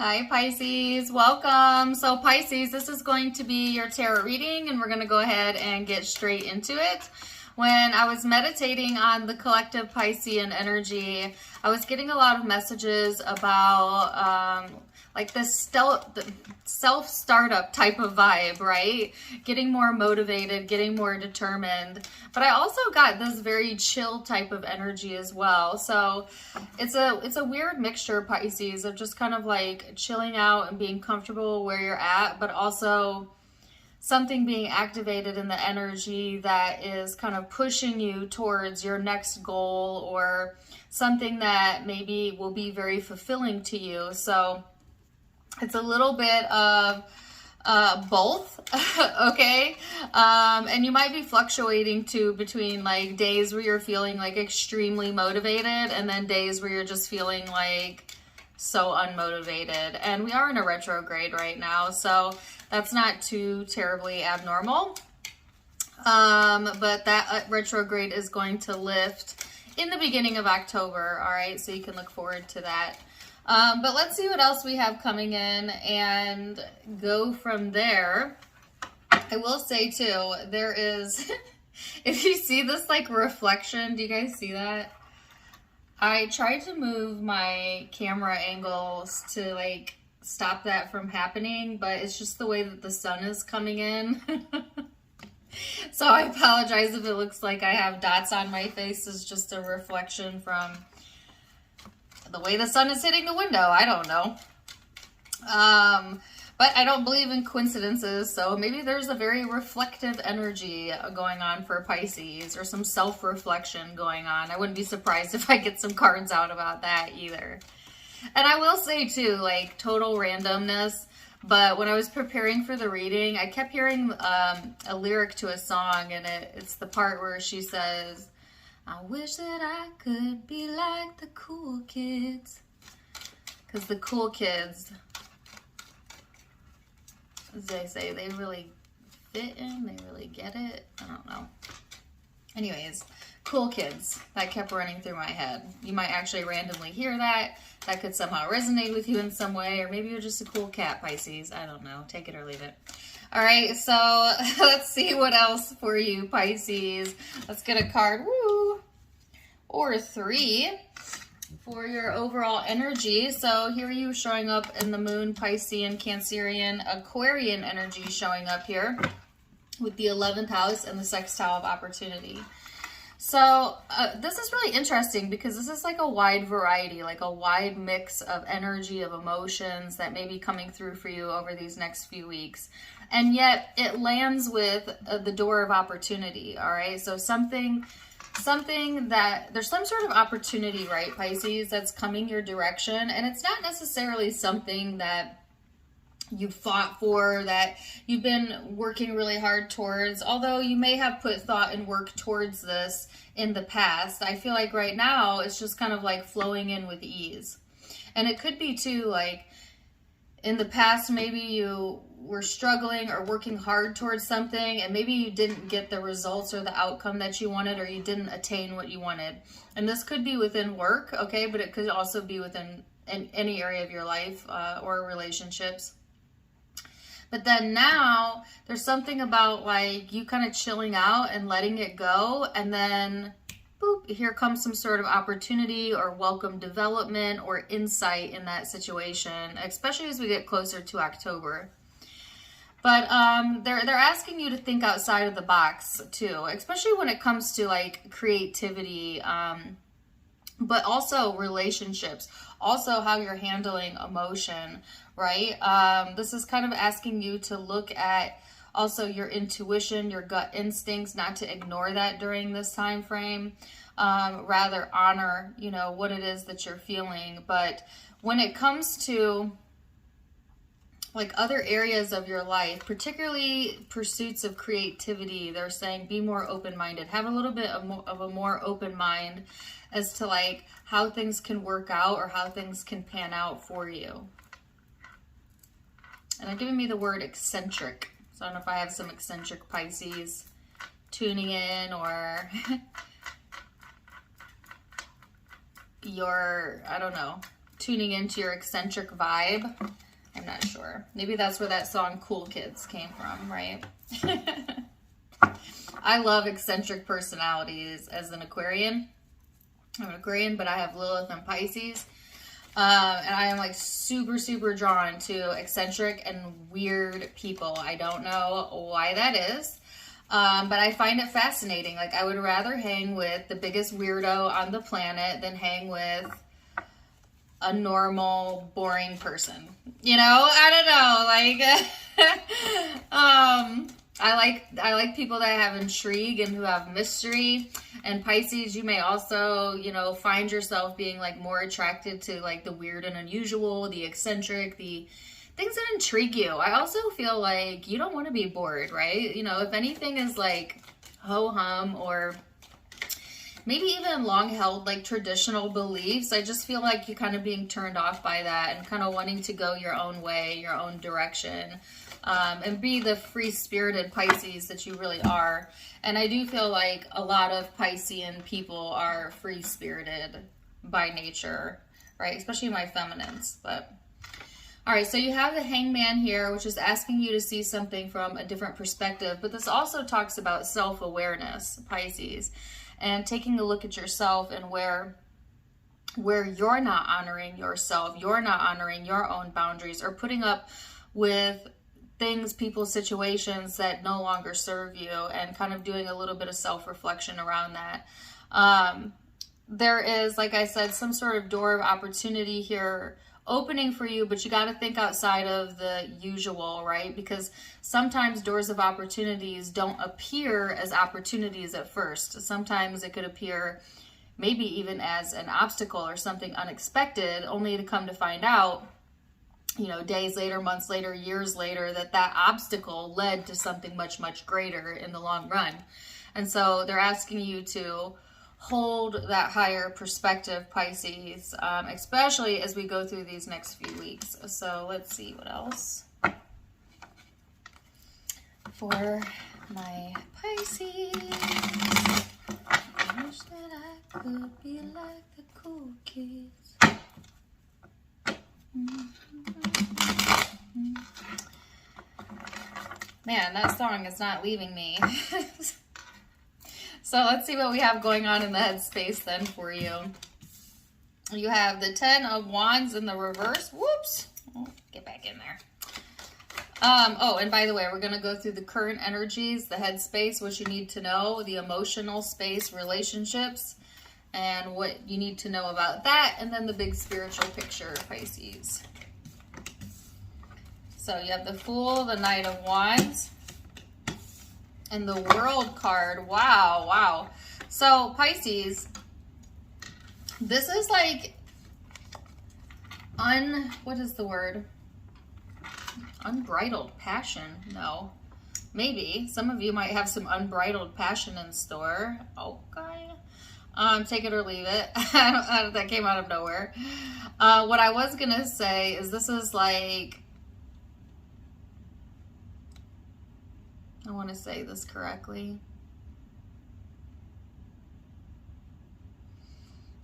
Hi Pisces, welcome. So Pisces, this is going to be your tarot reading and we're going to go ahead and get straight into it. When I was meditating on the collective Piscean energy, I was getting a lot of messages about like this self-startup type of vibe, right? Getting more motivated, getting more determined. But I also got this very chill type of energy as well. So it's a weird mixture, Pisces, of just kind of like chilling out and being comfortable where you're at, but also something being activated in the energy that is kind of pushing you towards your next goal or something that maybe will be very fulfilling to you. So it's a little bit of both, okay? And you might be fluctuating too between like days where you're feeling like extremely motivated and then days where you're just feeling like so unmotivated. And we are in a retrograde right now, so that's not too terribly abnormal. But that retrograde is going to lift in the beginning of October, all right? So you can look forward to that. But let's see what else we have coming in and go from there. I will say too, there is, if you see this like reflection, do you guys see that? I tried to move my camera angles to like stop that from happening, but it's just the way that the sun is coming in. So I apologize if it looks like I have dots on my face. It's just a reflection from the way the sun is hitting the window. I don't know. But I don't believe in coincidences, so maybe there's a very reflective energy going on for Pisces or some self-reflection going on. I wouldn't be surprised if I get some cards out about that either. And I will say too, like total randomness, but when I was preparing for the reading, I kept hearing a lyric to a song, and it's the part where she says, I wish that I could be like the cool kids. Because the cool kids, as they say, they really fit in, they really get it. I don't know. Anyways, cool kids. That kept running through my head. You might actually randomly hear that. That could somehow resonate with you in some way. Or maybe you're just a cool cat, Pisces. I don't know. Take it or leave it. All right, so let's see what else for you, Pisces. Let's get a card, or three for your overall energy. So here you showing up in the moon, Piscean, Cancerian, Aquarian energy showing up here with the 11th house and the sextile of opportunity. So this is really interesting because this is like a wide variety, like a wide mix of energy, of emotions that may be coming through for you over these next few weeks. And yet it lands with the door of opportunity, all right? So something that there's some sort of opportunity, right, Pisces, that's coming your direction. And it's not necessarily something that you fought for, that you've been working really hard towards, although you may have put thought and work towards this in the past. I feel like right now it's just kind of like flowing in with ease. And it could be too, like in the past, maybe you were struggling or working hard towards something and maybe you didn't get the results or the outcome that you wanted, or you didn't attain what you wanted. And this could be within work, okay, but it could also be within any area of your life or relationships. But then now there's something about like you kind of chilling out and letting it go, and then boop, here comes some sort of opportunity or welcome development or insight in that situation, especially as we get closer to October. But they're asking you to think outside of the box too, especially when it comes to like creativity, but also relationships, also how you're handling emotion, right? This is kind of asking you to look at also your intuition, your gut instincts, not to ignore that during this time frame. Rather honor, you know, what it is that you're feeling. But when it comes to like other areas of your life, particularly pursuits of creativity, they're saying be more open-minded. Have a little bit of a more open mind as to like how things can work out or how things can pan out for you. And they're giving me the word eccentric. So I don't know if I have some eccentric Pisces tuning in, or you're, I don't know, tuning into your eccentric vibe. I'm not sure. Maybe that's where that song Cool Kids came from, right? I love eccentric personalities as an Aquarian. I'm an Aquarian, but I have Lilith and Pisces. And I am like super, super drawn to eccentric and weird people. I don't know why that is. But I find it fascinating. Like, I would rather hang with the biggest weirdo on the planet than hang with a normal, boring person. You know, I don't know. Like, I like people that have intrigue and who have mystery. And Pisces, you may also, you know, find yourself being like more attracted to like the weird and unusual, the eccentric, the things that intrigue you. I also feel like you don't want to be bored, right? You know, if anything is like ho-hum or maybe even long-held like traditional beliefs, I just feel like you're kind of being turned off by that and kind of wanting to go your own way, your own direction, and be the free-spirited Pisces that you really are. And I do feel like a lot of Piscean people are free-spirited by nature, right? Especially my feminines, but... All right, so you have the Hangman here, which is asking you to see something from a different perspective, but this also talks about self-awareness, Pisces, and taking a look at yourself and where you're not honoring yourself, you're not honoring your own boundaries, or putting up with things, people, situations that no longer serve you, and kind of doing a little bit of self-reflection around that. There is, like I said, some sort of door of opportunity here opening for you, but you got to think outside of the usual, right? Because sometimes doors of opportunities don't appear as opportunities at first. Sometimes it could appear maybe even as an obstacle or something unexpected, only to come to find out, you know, days later, months later, years later, that obstacle led to something much, much greater in the long run. And so they're asking you to hold that higher perspective, Pisces, especially as we go through these next few weeks. So let's see what else for my Pisces. I wish that I could be like the cool kids. Man, that song is not leaving me. So let's see what we have going on in the headspace then for you. You have the 10 of Wands in the reverse. Whoops. Oh, get back in there. Oh, and by the way, we're going to go through the current energies, the headspace, what you need to know, the emotional space, relationships, and what you need to know about that, and then the big spiritual picture, Pisces. So you have the Fool, the Knight of Wands, and the World card. Wow, wow. So Pisces, this is like what is the word? Unbridled passion. No, maybe some of you might have some unbridled passion in store. Okay, take it or leave it. That came out of nowhere. What I was gonna say is this is like, I want to say this correctly.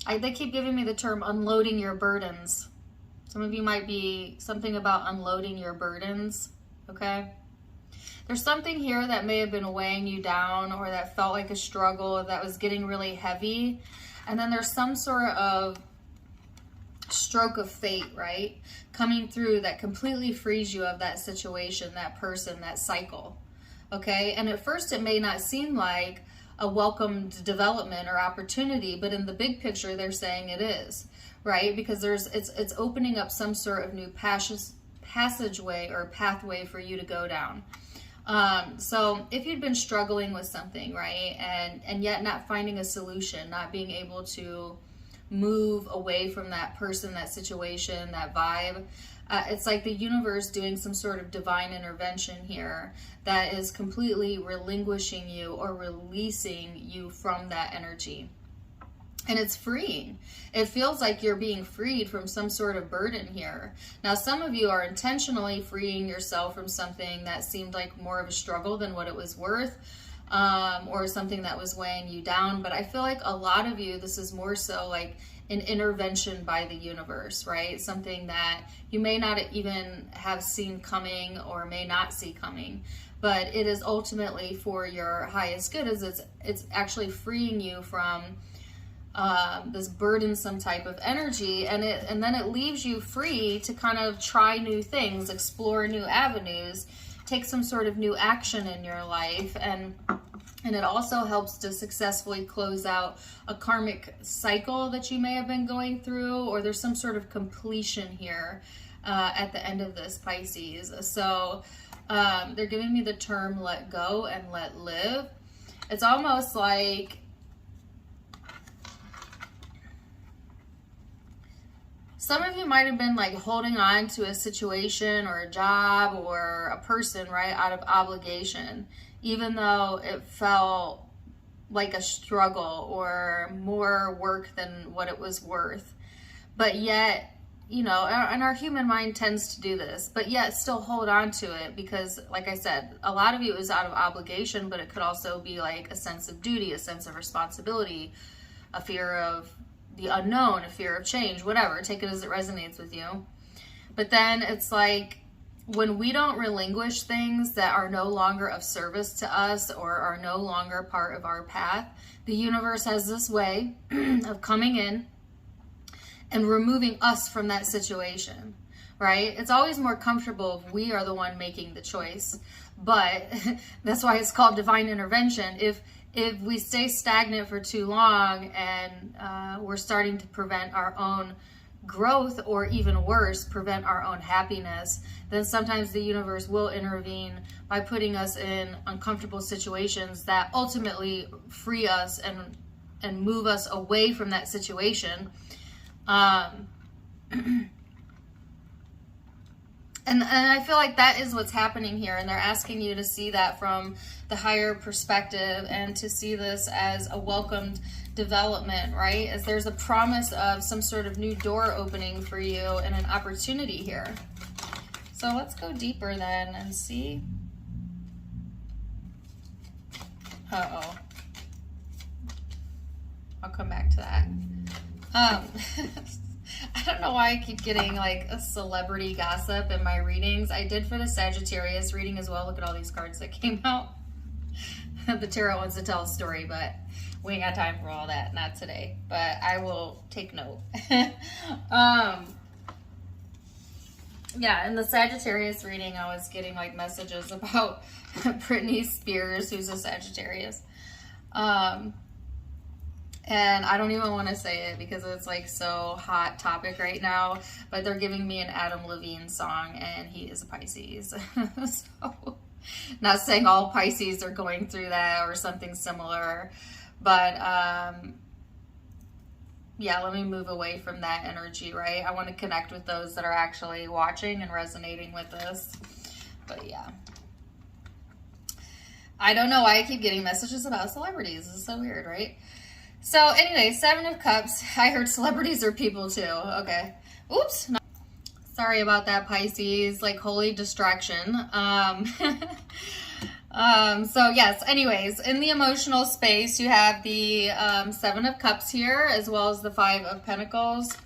They keep giving me the term unloading your burdens. Some of you might be something about unloading your burdens, okay? There's something here that may have been weighing you down, or that felt like a struggle, that was getting really heavy. And then there's some sort of stroke of fate, right? Coming through that completely frees you of that situation, that person, that cycle. Okay, and at first it may not seem like a welcomed development or opportunity, but in the big picture, they're saying it is, right? Because it's opening up some sort of new passageway or pathway for you to go down. So if you'd been struggling with something, right, and yet not finding a solution, not being able to move away from that person, that situation, that vibe, it's like the universe doing some sort of divine intervention here that is completely relinquishing you or releasing you from that energy. And it's freeing. It feels like you're being freed from some sort of burden here. Now, some of you are intentionally freeing yourself from something that seemed like more of a struggle than what it was worth, or something that was weighing you down. But I feel like a lot of you, this is more so like an intervention by the universe, right? Something that you may not even have seen coming or may not see coming, but it is ultimately for your highest good, as it's actually freeing you from this burdensome type of energy, and then it leaves you free to kind of try new things, explore new avenues, take some sort of new action in your life, and it also helps to successfully close out a karmic cycle that you may have been going through, or there's some sort of completion here at the end of this, Pisces. So they're giving me the term let go and let live. It's almost like some of you might have been like holding on to a situation or a job or a person, right, out of obligation, even though it felt like a struggle or more work than what it was worth. But yet, you know, and our human mind tends to do this, but yet still hold on to it because, like I said, a lot of you is out of obligation, but it could also be like a sense of duty, a sense of responsibility, a fear of the unknown, a fear of change, whatever. Take it as it resonates with you. But then it's like, when we don't relinquish things that are no longer of service to us or are no longer part of our path, the universe has this way of coming in and removing us from that situation, right? It's always more comfortable if we are the one making the choice. But that's why it's called divine intervention. If we stay stagnant for too long and we're starting to prevent our own growth, or even worse, prevent our own happiness, then sometimes the universe will intervene by putting us in uncomfortable situations that ultimately free us and move us away from that situation. And I feel like that is what's happening here, and they're asking you to see that from the higher perspective and to see this as a welcomed development, right? As there's a promise of some sort of new door opening for you and an opportunity here. So let's go deeper then and see. Uh-oh. I'll come back to that. I don't know why I keep getting like a celebrity gossip in my readings. I did for the Sagittarius reading as well. Look at all these cards that came out. The tarot wants to tell a story, but we ain't got time for all that. Not today, but I will take note. Yeah, in the Sagittarius reading, I was getting like messages about Britney Spears, who's a Sagittarius. And I don't even want to say it because it's like so hot topic right now, but they're giving me an Adam Levine song and he is a Pisces. So, not saying all Pisces are going through that or something similar, but yeah, let me move away from that energy, right? I want to connect with those that are actually watching and resonating with this. But yeah. I don't know why I keep getting messages about celebrities. This is so weird, right? So anyway, Seven of Cups. I heard celebrities are people too. Okay. Oops. No. Sorry about that, Pisces. Like, holy distraction. So yes, anyways, in the emotional space, you have the Seven of Cups here, as well as the Five of Pentacles,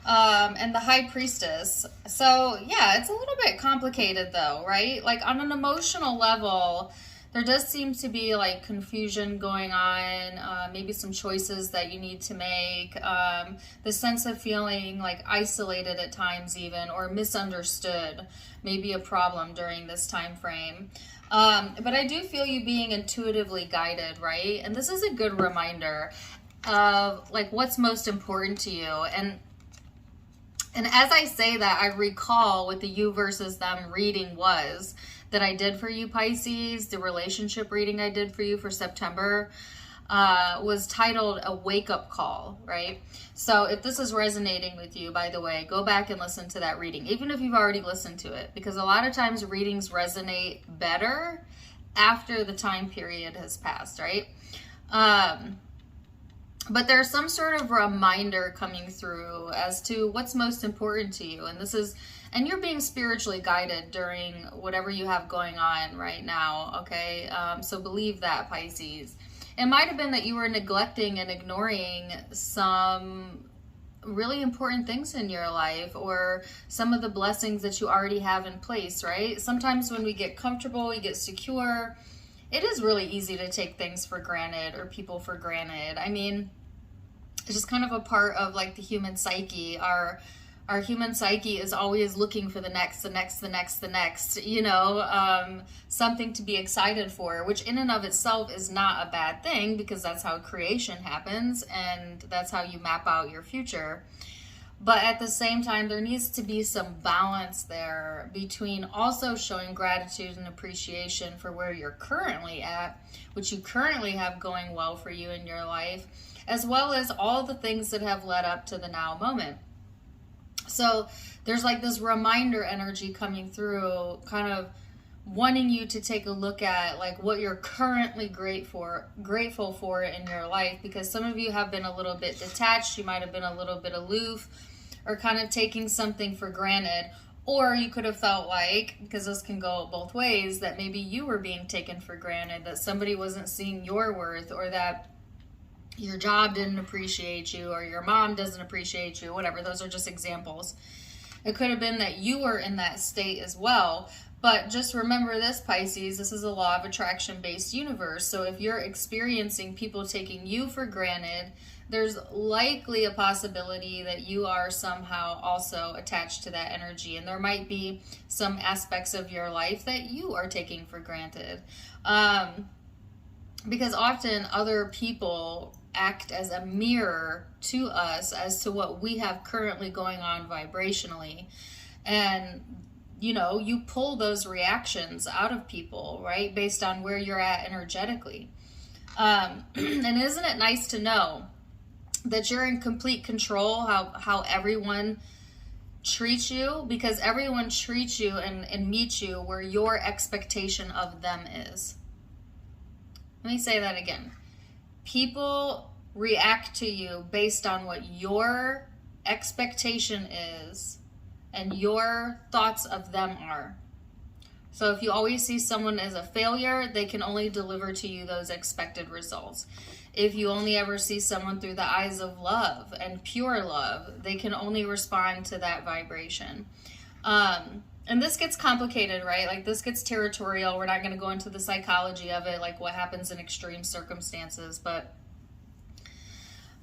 and the High Priestess. So yeah, it's a little bit complicated though, right? Like on an emotional level, there does seem to be like confusion going on, maybe some choices that you need to make, the sense of feeling like isolated at times even, or misunderstood may be a problem during this time frame. But I do feel you being intuitively guided, right? And this is a good reminder of like what's most important to you. And as I say that, I recall what the you versus them reading was that I did for you, Pisces. The relationship reading I did for you for September was titled A Wake-Up Call, right? So if this is resonating with you, by the way, go back and listen to that reading, even if you've already listened to it, because a lot of times readings resonate better after the time period has passed, right? But there's some sort of reminder coming through as to what's most important to you. And this is, and you're being spiritually guided during whatever you have going on right now, okay? So believe that, Pisces. It might have been that you were neglecting and ignoring some really important things in your life, or some of the blessings that you already have in place, right? Sometimes when we get comfortable, we get secure, it is really easy to take things for granted or people for granted. I mean, it's just kind of a part of like the human psyche. Our human psyche is always looking for the next, something to be excited for, which in and of itself is not a bad thing, because that's how creation happens and that's how you map out your future. But at the same time, there needs to be some balance there between also showing gratitude and appreciation for where you're currently at, which you currently have going well for you in your life, as well as all the things that have led up to the now moment. So there's like this reminder energy coming through, kind of wanting you to take a look at like what you're currently grateful for in your life, because some of you have been a little bit detached, you might have been a little bit aloof, or kind of taking something for granted. Or you could have felt like, because this can go both ways, that maybe you were being taken for granted, that somebody wasn't seeing your worth, or that your job didn't appreciate you, or your mom doesn't appreciate you, whatever. Those are just examples. It could have been that you were in that state as well. But just remember this, Pisces, this is a law of attraction-based universe. So if you're experiencing people taking you for granted, there's likely a possibility that you are somehow also attached to that energy. And there might be some aspects of your life that you are taking for granted. Because often other people act as a mirror to us as to what we have currently going on vibrationally. And, you pull those reactions out of people, right? Based on where you're at energetically. And isn't it nice to know that you're in complete control how everyone treats you? Because everyone treats you and meets you where your expectation of them is. Let me say that again. People react to you based on what your expectation is and your thoughts of them are. So if you always see someone as a failure, they can only deliver to you those expected results. If you only ever see someone through the eyes of love and pure love, they can only respond to that vibration. And this gets complicated, right? Like this gets territorial. We're not going to go into the psychology of it, like what happens in extreme circumstances, but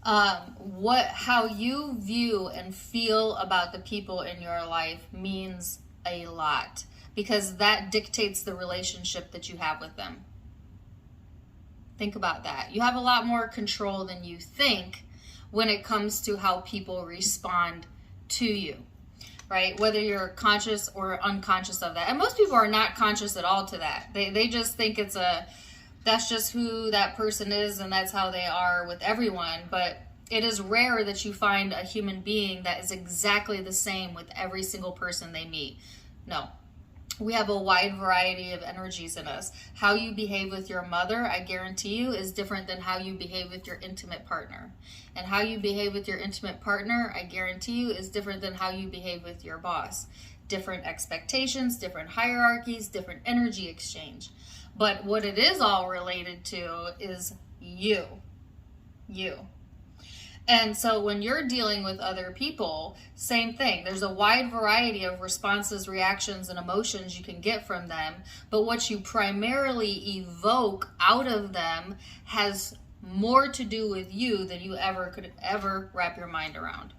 how you view and feel about the people in your life means a lot, because that dictates the relationship that you have with them. Think about that. You have a lot more control than you think when it comes to how people respond to you. Right? Whether you're conscious or unconscious of that. And most people are not conscious at all to that. They just think that's just who that person is and that's how they are with everyone. But it is rare that you find a human being that is exactly the same with every single person they meet. No. We have a wide variety of energies in us. How you behave with your mother, I guarantee you, is different than how you behave with your intimate partner. And how you behave with your intimate partner, I guarantee you, is different than how you behave with your boss. Different expectations, different hierarchies, different energy exchange. But what it is all related to is you. You. And so when you're dealing with other people, same thing. There's a wide variety of responses, reactions, and emotions you can get from them. But what you primarily evoke out of them has more to do with you than you could ever wrap your mind around.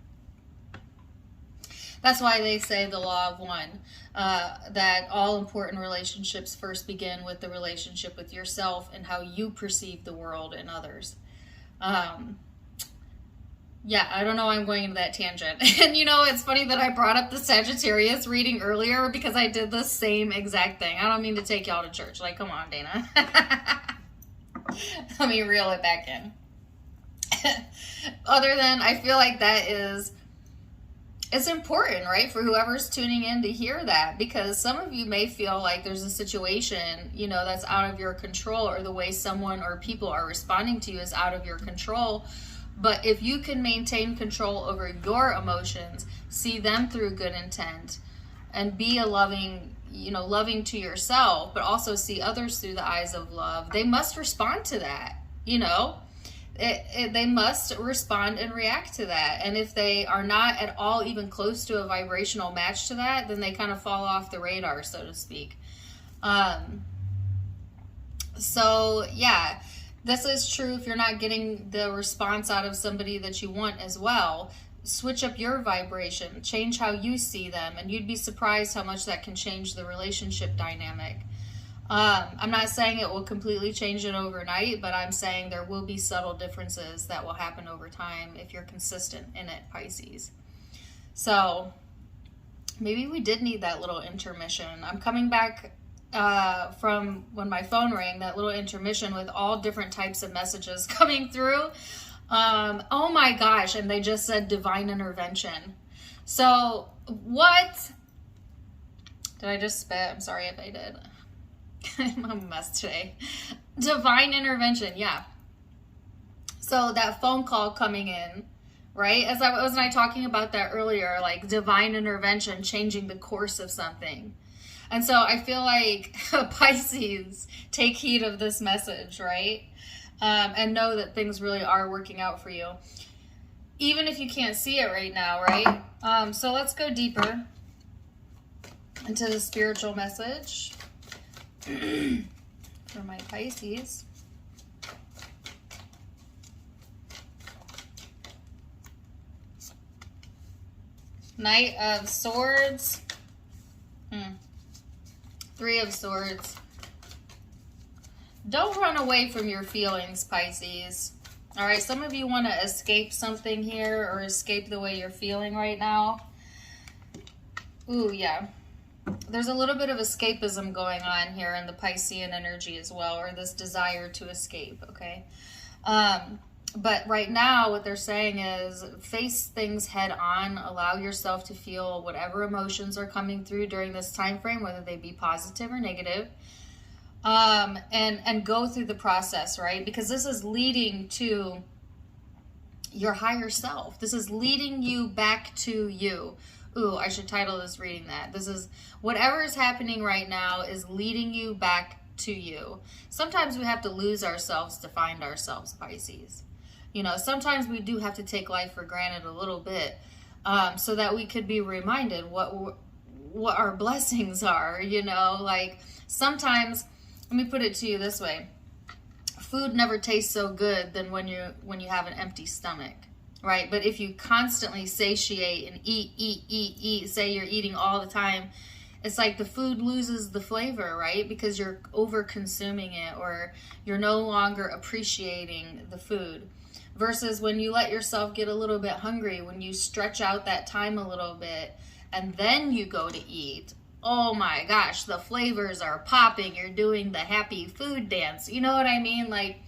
That's why they say the law of one, that all important relationships first begin with the relationship with yourself and how you perceive the world and others. Yeah, I don't know why I'm going into that tangent. And it's funny that I brought up the Sagittarius reading earlier because I did the same exact thing. I don't mean to take y'all to church. Like, come on, Dana. Let me reel it back in. Other than, I feel like it's important, right, for whoever's tuning in to hear that, because some of you may feel like there's a situation, that's out of your control, or the way someone or people are responding to you is out of your control. But if you can maintain control over your emotions, see them through good intent, and be a loving to yourself, but also see others through the eyes of love, they must respond to that. they must respond and react to that. And if they are not at all even close to a vibrational match to that, then they kind of fall off the radar, so to speak. So yeah, this is true if you're not getting the response out of somebody that you want as well. Switch up your vibration, change how you see them, and you'd be surprised how much that can change the relationship dynamic. I'm not saying it will completely change it overnight, but I'm saying there will be subtle differences that will happen over time if you're consistent in it, Pisces. So maybe we did need that little intermission. I'm coming back from when my phone rang, that little intermission with all different types of messages coming through. Oh my gosh, and they just said divine intervention. So what? Did I just spit? I'm sorry if I did. I'm a mess today. Divine intervention, yeah. So that phone call coming in, right? As I wasn't I talking about that earlier, like divine intervention, changing the course of something. And so I feel like Pisces, take heed of this message, right? And know that things really are working out for you, even if you can't see it right now, right? So let's go deeper into the spiritual message for my Pisces. Knight of Swords. Three of Swords. Don't run away from your feelings, Pisces. All right, some of you want to escape something here or escape the way you're feeling right now. Ooh, yeah. There's a little bit of escapism going on here in the Piscean energy as well, or this desire to escape, okay? But right now, what they're saying is face things head on. Allow yourself to feel whatever emotions are coming through during this time frame, whether they be positive or negative. And go through the process, right? Because this is leading to your higher self. This is leading you back to you. Ooh, I should title this reading that. This is whatever is happening right now is leading you back to you. Sometimes we have to lose ourselves to find ourselves, Pisces. You know, sometimes we do have to take life for granted a little bit, so that we could be reminded what our blessings are, you know, like sometimes. Let me put it to you this way. Food never tastes so good than when you have an empty stomach, right? But if you constantly satiate and eat, say you're eating all the time, it's like the food loses the flavor, right? Because you're over consuming it, or you're no longer appreciating the food. Versus when you let yourself get a little bit hungry, when you stretch out that time a little bit and then you go to eat. Oh my gosh, the flavors are popping. You're doing the happy food dance. You know what I mean? Like,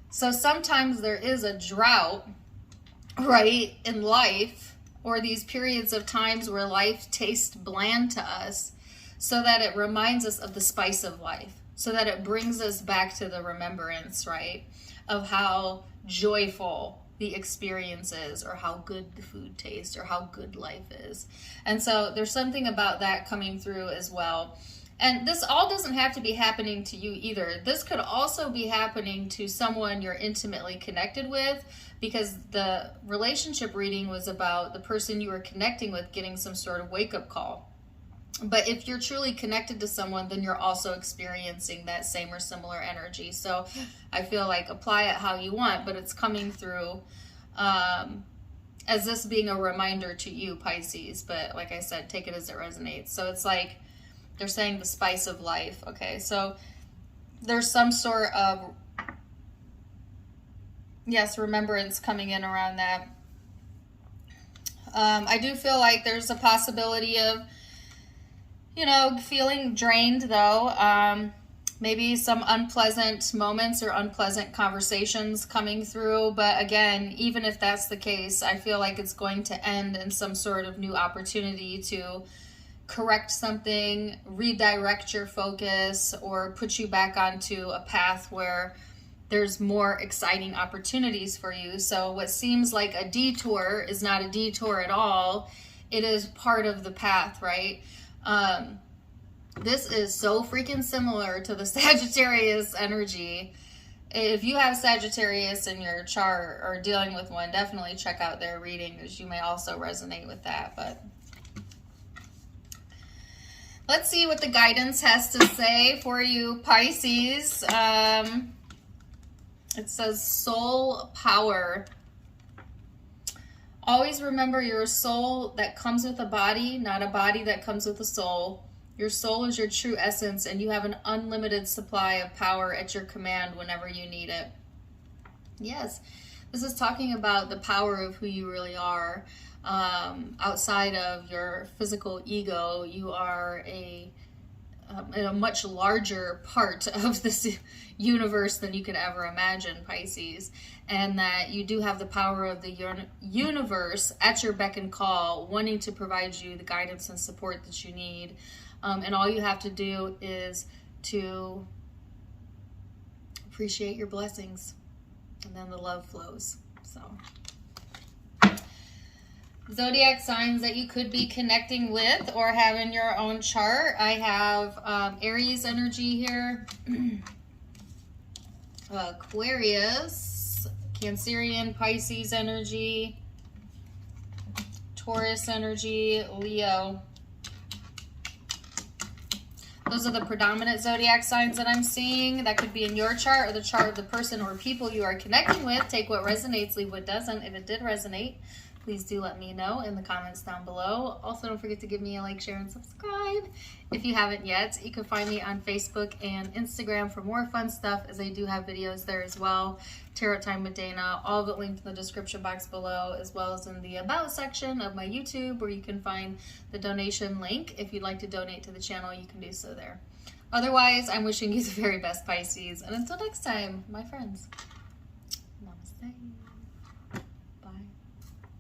so sometimes there is a drought, right, in life, or these periods of times where life tastes bland to us, so that it reminds us of the spice of life, so that it brings us back to the remembrance, right, of how joyful the experience is, or how good the food tastes, or how good life is. And so there's something about that coming through as well. And this all doesn't have to be happening to you either. This could also be happening to someone you're intimately connected with, because the relationship reading was about the person you were connecting with getting some sort of wake-up call. But if you're truly connected to someone, then you're also experiencing that same or similar energy. So I feel like apply it how you want, but it's coming through as this being a reminder to you, Pisces. But like I said, take it as it resonates. So it's like they're saying the spice of life. Okay, so there's some sort of, yes, remembrance coming in around that. I do feel like there's a possibility of, you know, feeling drained though. Maybe some unpleasant moments or unpleasant conversations coming through. But again, even if that's the case, I feel like it's going to end in some sort of new opportunity to correct something, redirect your focus, or put you back onto a path where there's more exciting opportunities for you. So what seems like a detour is not a detour at all. It is part of the path, right? This is so freaking similar to the Sagittarius energy. if you have Sagittarius in your chart or dealing with one, definitely check out their reading, because you may also resonate with that. But let's see what the guidance has to say for you, Pisces. It says soul power. Always remember, you're a soul that comes with a body, not a body that comes with a soul. Your soul is your true essence, and you have an unlimited supply of power at your command whenever you need it. Yes, this is talking about the power of who you really are. Outside of your physical ego, you are a much larger part of this universe than you could ever imagine, Pisces. And that you do have the power of the universe at your beck and call, wanting to provide you the guidance and support that you need. And all you have to do is to appreciate your blessings, and then the love flows. So, zodiac signs that you could be connecting with or have in your own chart. I have Aries energy here, Aquarius, Cancerian, Pisces energy, Taurus energy, Leo. Those are the predominant zodiac signs that I'm seeing. That could be in your chart or the chart of the person or people you are connecting with. Take what resonates, leave what doesn't. If it did resonate, please do let me know in the comments down below. Also, don't forget to give me a like, share, and subscribe if you haven't yet. You can find me on Facebook and Instagram for more fun stuff, as I do have videos there as well. Tarot Time with Dana, all of it linked in the description box below, as well as in the About section of my YouTube, where you can find the donation link. If you'd like to donate to the channel, you can do so there. Otherwise, I'm wishing you the very best, Pisces. And until next time, my friends, namaste.